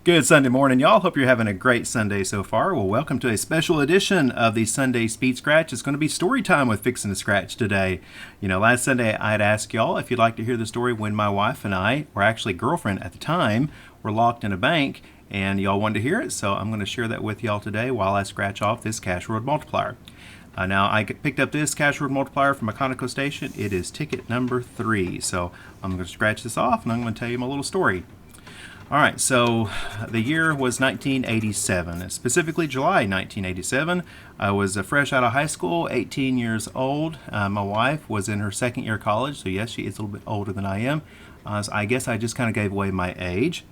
Good Sunday morning, y'all. Hope you're having a great Sunday so far. Well, welcome to a special edition of the Sunday Speed Scratch. It's going to be story time with Fixin To Scratch today. Last Sunday I'd asked y'all if you'd like to hear the story when my wife and I, or actually girlfriend at the time, were locked in a bank, and y'all wanted to hear it, so I'm going to share that with y'all today while I scratch off this Cashword multiplier. Now, I picked up this Cashword multiplier from a Conoco station. It is ticket number 3, so I'm going to scratch this off, and I'm going to tell you my little story. All right, so the year was 1987, specifically July 1987. I was fresh out of high school, 18 years old. My wife was in her second year of college, so yes, she is a little bit older than I am. So I guess I just kind of gave away my age.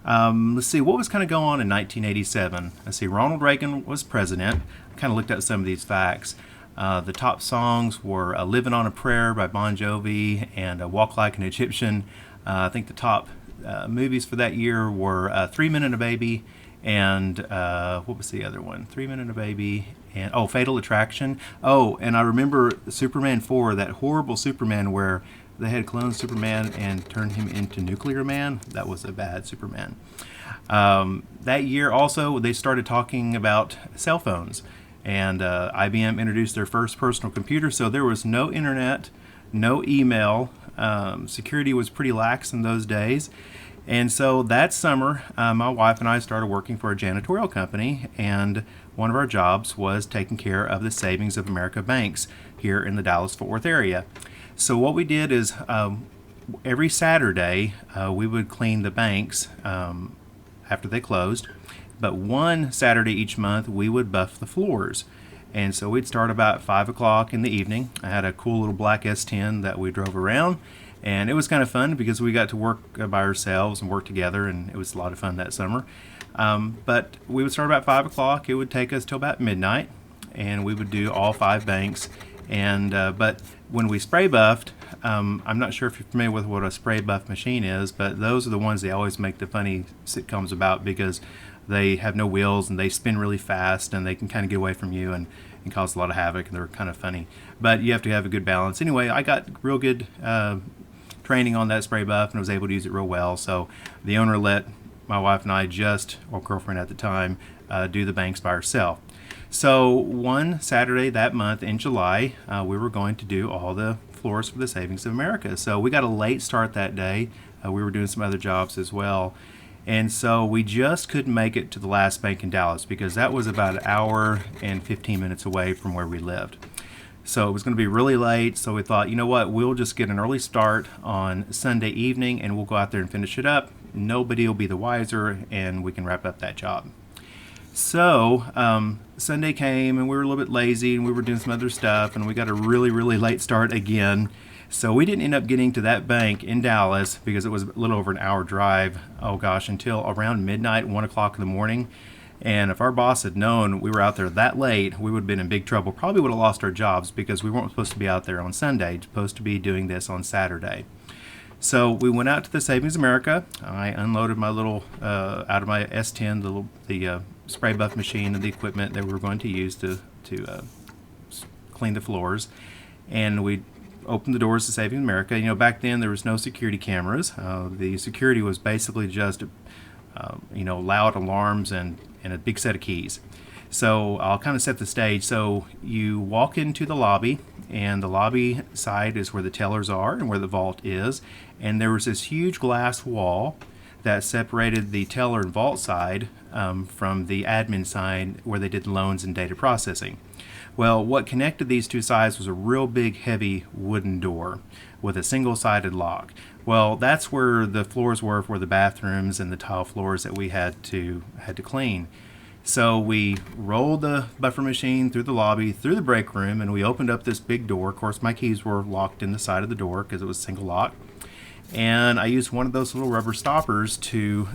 Let's see, what was kind of going on in 1987? Let's see, Ronald Reagan was president. I kind of looked at some of these facts. The top songs were Living on a Prayer by Bon Jovi and Walk Like an Egyptian. I think the top movies for that year were 3 Men and a Baby and what was the other one? 3 Men and a Baby and Fatal Attraction. And I remember Superman 4, that horrible Superman where they had cloned Superman and turned him into Nuclear Man. That was a bad Superman. That year also they started talking about cell phones, and IBM introduced their first personal computer, so there was no internet, no email. Security was pretty lax in those days. And so that summer, my wife and I started working for a janitorial company, and one of our jobs was taking care of the Savings of America banks here in the Dallas-Fort Worth area. So what we did is every Saturday we would clean the banks after they closed, but one Saturday each month we would buff the floors. And so we'd start about 5 o'clock in the evening. I had a cool little black S10 that we drove around, and it was kind of fun because we got to work by ourselves and work together, and it was a lot of fun that summer. But we would start about 5 o'clock. It would take us till about midnight, and we would do all 5 banks. And but when we spray buffed, I'm not sure if you're familiar with what a spray buff machine is, but those are the ones they always make the funny sitcoms about because they have no wheels and they spin really fast and they can kind of get away from you and cause a lot of havoc, and they're kind of funny. But you have to have a good balance. Anyway, I got real good training on that spray buff and was able to use it real well. So the owner let my wife and I or girlfriend at the time, do the banks by herself. So one Saturday that month in July, we were going to do all the floors for the Savings of America. So we got a late start that day. We were doing some other jobs as well. And so we just couldn't make it to the last bank in Dallas because that was about an hour and 15 minutes away from where we lived. So it was going to be really late, so we thought, you know what, we'll just get an early start on Sunday evening and we'll go out there and finish it up. Nobody will be the wiser, and we can wrap up that job. So Sunday came and we were a little bit lazy and we were doing some other stuff, and we got a really, really late start again. So we didn't end up getting to that bank in Dallas because it was a little over an hour drive, until around midnight, 1 o'clock in the morning. And if our boss had known we were out there that late, we would have been in big trouble. Probably would have lost our jobs because we weren't supposed to be out there on Sunday, supposed to be doing this on Saturday. So we went out to the Savings America. I unloaded my little, out of my S10, the spray buff machine and the equipment that we were going to use to clean the floors. And we opened the doors to Savings America. Back then there was no security cameras. The security was basically just, loud alarms and a big set of keys. So I'll kind of set the stage. So you walk into the lobby, and the lobby side is where the tellers are and where the vault is. And there was this huge glass wall that separated the teller and vault side from the admin side where they did loans and data processing. Well, what connected these two sides was a real big, heavy wooden door with a single-sided lock. Well, that's where the floors were for the bathrooms and the tile floors that we had to clean. So we rolled the buffer machine through the lobby, through the break room, and we opened up this big door. Of course, my keys were locked in the side of the door because it was single lock. And I used one of those little rubber stoppers to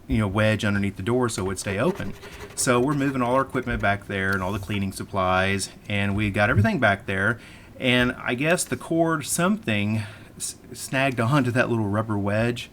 wedge underneath the door so it would stay open. So we're moving all our equipment back there and all the cleaning supplies, and we got everything back there. And I guess the cord, something snagged onto that little rubber wedge,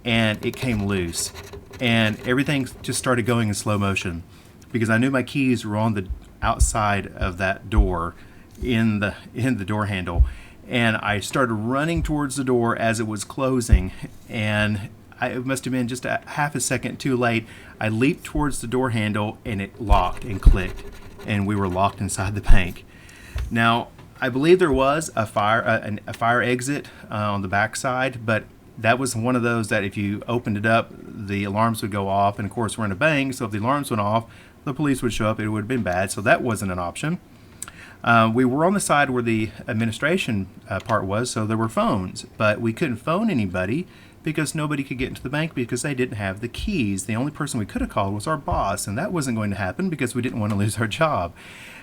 and it came loose. And everything just started going in slow motion because I knew my keys were on the outside of that door in the door handle. And I started running towards the door as it was closing, and it must have been just a half a second too late. I leaped towards the door handle and it locked and clicked, and we were locked inside the bank. Now, I believe there was a fire exit on the back side, but that was one of those that if you opened it up, the alarms would go off, and of course we're in a bank, so if the alarms went off, the police would show up. It would have been bad, so that wasn't an option. We were on the side where the administration part was, so there were phones, but we couldn't phone anybody because nobody could get into the bank because they didn't have the keys. The only person we could have called was our boss, and that wasn't going to happen because we didn't want to lose our job.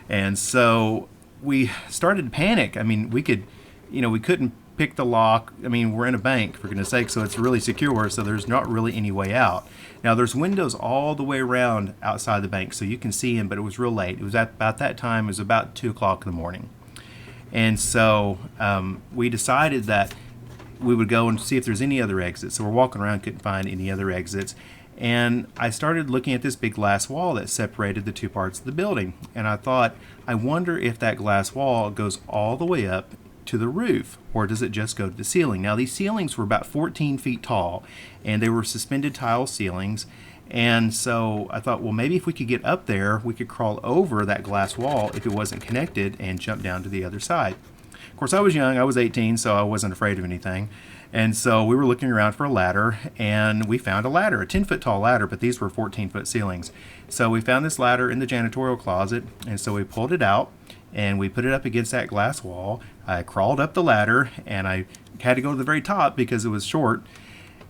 And so we started to panic. I mean, we couldn't pick the lock. I mean, we're in a bank, for goodness sake, so it's really secure, so there's not really any way out. Now, there's windows all the way around outside the bank, so you can see them, but it was real late. It was at about that time. It was about 2 o'clock in the morning. And so we decided that we would go and see if there's any other exits. So we're walking around, couldn't find any other exits. And I started looking at this big glass wall that separated the two parts of the building. And I thought, I wonder if that glass wall goes all the way up to the roof, or does it just go to the ceiling? Now, these ceilings were about 14 feet tall, and they were suspended tile ceilings. And so I thought, well, maybe if we could get up there, we could crawl over that glass wall if it wasn't connected and jump down to the other side. Of course, I was young. I was 18, so I wasn't afraid of anything. And so we were looking around for a ladder, and we found a ladder, a 10-foot tall ladder, but these were 14-foot ceilings. So we found this ladder in the janitorial closet, and so we pulled it out, and we put it up against that glass wall. I crawled up the ladder, and I had to go to the very top because it was short.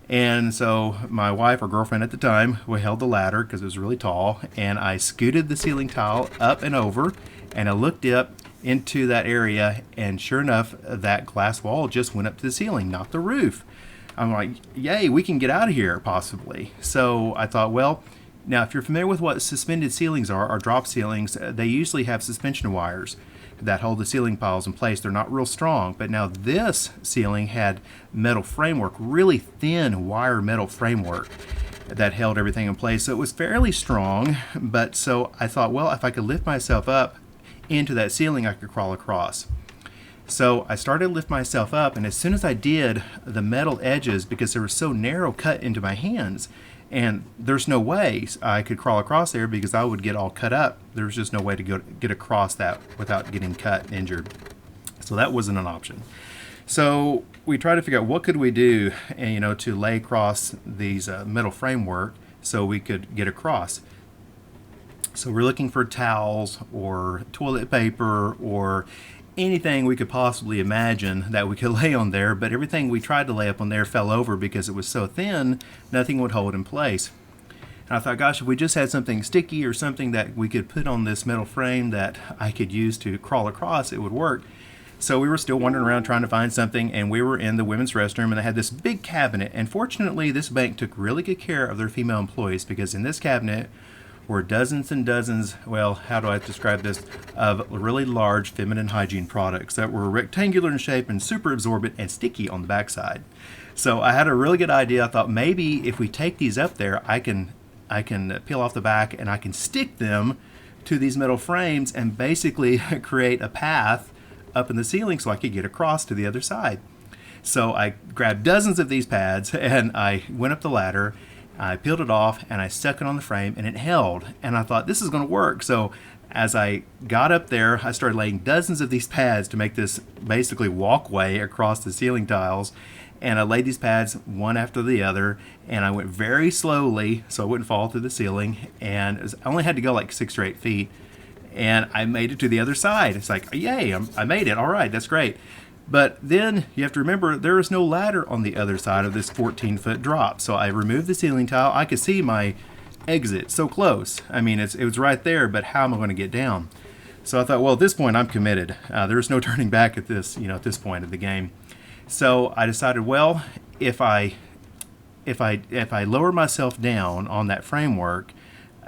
And so my wife, or girlfriend at the time, we held the ladder because it was really tall, and I scooted the ceiling tile up and over, and I looked up into that area, and sure enough, that glass wall just went up to the ceiling, not the roof. I'm like, yay, we can get out of here, possibly. So I thought, well, now if you're familiar with what suspended ceilings are, or drop ceilings, they usually have suspension wires that hold the ceiling piles in place. They're not real strong, but now this ceiling had metal framework, really thin wire metal framework that held everything in place. So it was fairly strong, but so I thought, well, if I could lift myself up into that ceiling, I could crawl across. So I started to lift myself up, and as soon as I did, the metal edges, because they were so narrow, cut into my hands, and there's no way I could crawl across there because I would get all cut up. There was just no way to get across that without getting cut and injured. So that wasn't an option. So we tried to figure out what could we do, and, to lay across these metal framework so we could get across. So we're looking for towels or toilet paper or anything we could possibly imagine that we could lay on there, but everything we tried to lay up on there fell over because it was so thin, nothing would hold in place. And I thought, gosh, if we just had something sticky or something that we could put on this metal frame that I could use to crawl across, it would work. So we were still wandering around trying to find something, and we were in the women's restroom, and they had this big cabinet. And fortunately, this bank took really good care of their female employees, because in this cabinet were dozens and dozens, well, how do I describe this, of really large feminine hygiene products that were rectangular in shape and super absorbent and sticky on the backside. So I had a really good idea. I thought maybe if we take these up there, I can peel off the back and I can stick them to these metal frames and basically create a path up in the ceiling so I could get across to the other side. So I grabbed dozens of these pads and I went up the ladder. I peeled it off and I stuck it on the frame, and it held. And I thought, this is going to work. So as I got up there, I started laying dozens of these pads to make this basically walkway across the ceiling tiles. And I laid these pads one after the other, and I went very slowly so I wouldn't fall through the ceiling. And I only had to go like 6 or 8 feet, and I made it to the other side. It's like, yay, I made it. All right, that's great. But then you have to remember, there is no ladder on the other side of this 14-foot drop. So I removed the ceiling tile. I could see my exit so close. I mean, it was right there, but how am I going to get down? So I thought, well, at this point, I'm committed. There's no turning back at this, at this point of the game. So I decided, well, if I lower myself down on that framework,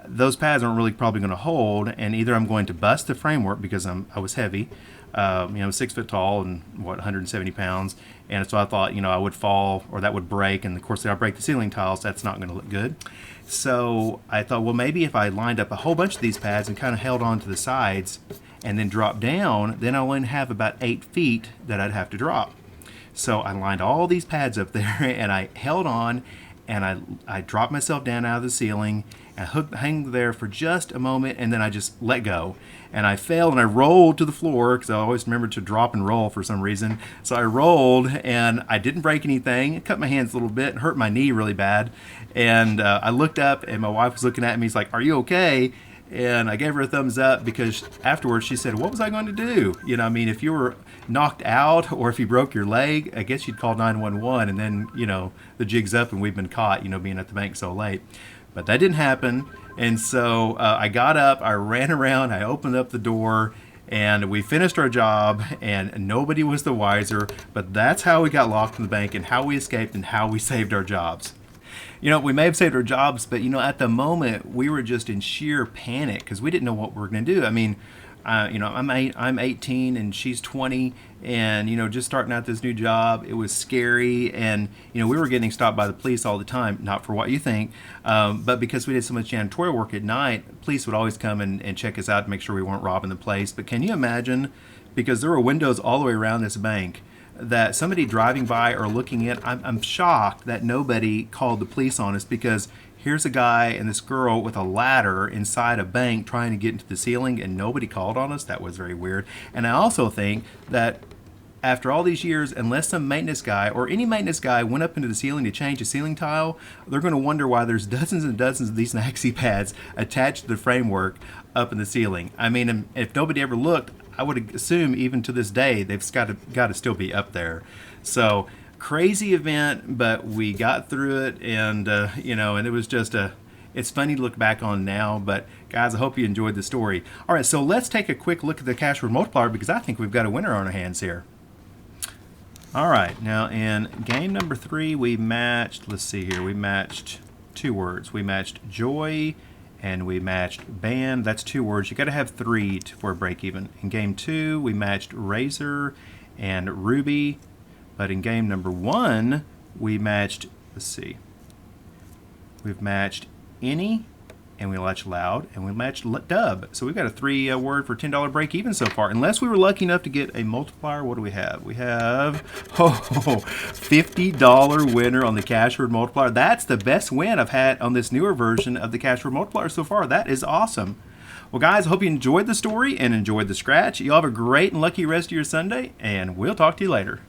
those pads aren't really probably going to hold, and either I'm going to bust the framework because I was heavy. 6 foot tall and 170 pounds. And so I thought, I would fall or that would break. And of course, if I break the ceiling tiles, that's not going to look good. So I thought, well, maybe if I lined up a whole bunch of these pads and kind of held on to the sides and then dropped down, then I only have about 8 feet that I'd have to drop. So I lined all these pads up there and I held on and I dropped myself down out of the ceiling and hung there for just a moment, and then I just let go. And I failed, and I rolled to the floor because I always remember to drop and roll for some reason. So I rolled, and I didn't break anything. It cut my hands a little bit and hurt my knee really bad. And I looked up, and my wife was looking at me. She's like, "Are you okay?" And I gave her a thumbs up because afterwards she said, "What was I going to do?" You know, I mean, if you were knocked out or if you broke your leg, I guess you'd call 911, and then, you know, the jig's up and we've been caught, you know, being at the bank so late. But that didn't happen. And so I got up, I ran around, I opened up the door, and we finished our job, and nobody was the wiser. But that's how we got locked in the bank, and how we escaped, and how we saved our jobs. You know, we may have saved our jobs, but, you know, at the moment, we were just in sheer panic because we didn't know what we were going to do. I mean, you know, I'm 18 and she's 20, and, you know, just starting out this new job, it was scary. And, you know, we were getting stopped by the police all the time, not for what you think, but because we did so much janitorial work at night, police would always come and check us out to make sure we weren't robbing the place. But can you imagine, because there were windows all the way around this bank, that somebody driving by or looking in, I'm shocked that nobody called the police on us, because here's a guy and this girl with a ladder inside a bank trying to get into the ceiling, and nobody called on us. That was very weird. And I also think that after all these years, unless some maintenance guy or any maintenance guy went up into the ceiling to change a ceiling tile, they're going to wonder why there's dozens and dozens of these maxi pads attached to the framework up in the ceiling. I mean, if nobody ever looked, I would assume even to this day they've got to still be up there. So crazy event, but we got through it, and you know, and it was just it's funny to look back on now. But guys, I hope you enjoyed the story. All right, so let's take a quick look at the Cashword multiplier, because I think we've got a winner on our hands here. All right, now in game number 3, we matched, let's see here, we matched 2 words. We matched joy and we matched band. That's 2 words. You got to have 3 for a break even. In game 2, we matched razor and ruby. But in game number 1, we matched, let's see, we've matched any, and we matched loud, and we matched dub. So we've got a 3 word for $10 break even so far. Unless we were lucky enough to get a multiplier. What do we have? We have $50 winner on the Cashword multiplier. That's the best win I've had on this newer version of the Cashword multiplier so far. That is awesome. Well, guys, I hope you enjoyed the story and enjoyed the scratch. You all have a great and lucky rest of your Sunday, and we'll talk to you later.